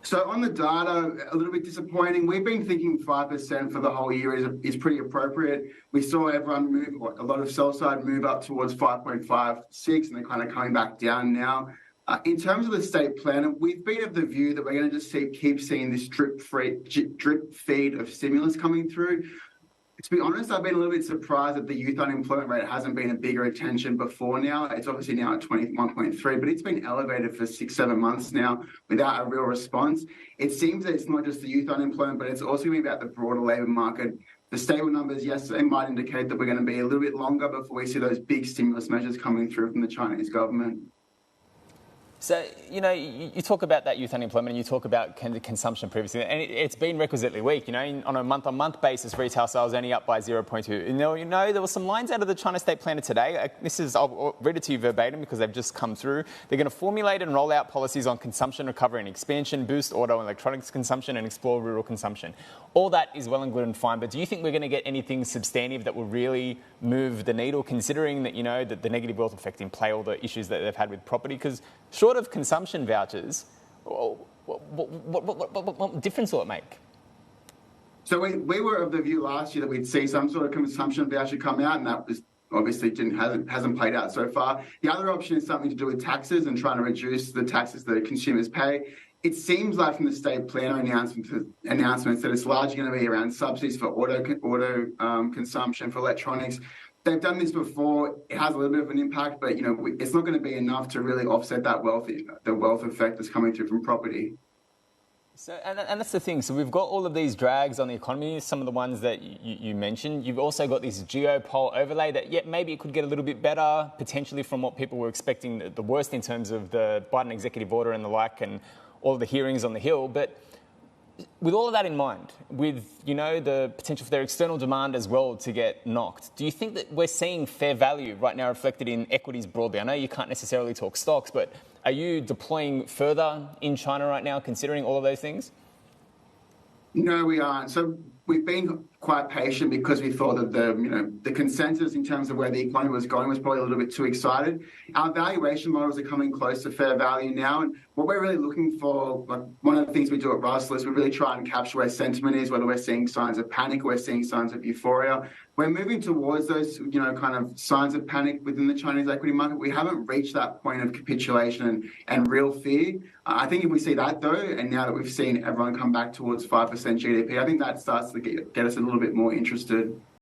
So on the data, a little bit disappointing. We've been thinking 5% for the whole year is pretty appropriate. We saw everyone move, a lot of sell side move up towards 5.56, and they're kind of coming back down now. In terms of the state plan, we've been of the view that we're going to just keep seeing this drip feed of stimulus coming through. To be honest, I've been a little bit surprised that the youth unemployment rate hasn't been a bigger attention before now. It's obviously now at 21.3, but it's been elevated for 6-7 months now without a real response. It seems that it's not just the youth unemployment, but it's also going to be about the broader labour market. The stable numbers, yes, they might indicate that we're going to be a little bit longer before we see those big stimulus measures coming through from the Chinese government. So, you talk about that youth unemployment and you talk about the consumption previously, and it's been requisitely weak. On a month-on-month basis, retail sales only up by 0.2. There were some lines out of the China State Planner today. I'll read it to you verbatim because they've just come through. They're going to formulate and roll out policies on consumption recovery and expansion, boost auto and electronics consumption, and explore rural consumption. All that is well and good and fine, but do you think we're going to get anything substantive that will really move the needle, considering that, that the negative wealth effect in play, all the issues that they've had with property? Because short of consumption vouchers, what difference will it make? So we were of the view last year that we'd see some sort of consumption voucher come out, and that was obviously hasn't played out so far. The other option is something to do with taxes and trying to reduce the taxes that consumers pay. It seems like from the state planner announcements that it's largely going to be around subsidies for auto consumption, for electronics. They've done this before. It has a little bit of an impact, but it's not going to be enough to really offset that the wealth effect that's coming through from property. So, and that's the thing. So we've got all of these drags on the economy, some of the ones that you mentioned. You've also got this geopol overlay that, maybe it could get a little bit better, potentially from what people were expecting, the worst in terms of the Biden executive order and the like, and all of the hearings on the Hill. But with all of that in mind, with, the potential for their external demand as well to get knocked, do you think that we're seeing fair value right now reflected in equities broadly? I know you can't necessarily talk stocks, but are you deploying further in China right now, considering all of those things? No, we aren't. So we've been quite patient because we thought that the consensus in terms of where the economy was going was probably a little bit too excited. Our valuation models are coming close to fair value now, and what we're really looking for, like one of the things we do at Russell, is we really try and capture where sentiment is, whether we're seeing signs of panic or we're seeing signs of euphoria. We're moving towards those, kind of signs of panic within the Chinese equity market. We haven't reached that point of capitulation and real fear. I think if we see that, though, and now that we've seen everyone come back towards 5% GDP, I think that starts to get us a little bit more interested.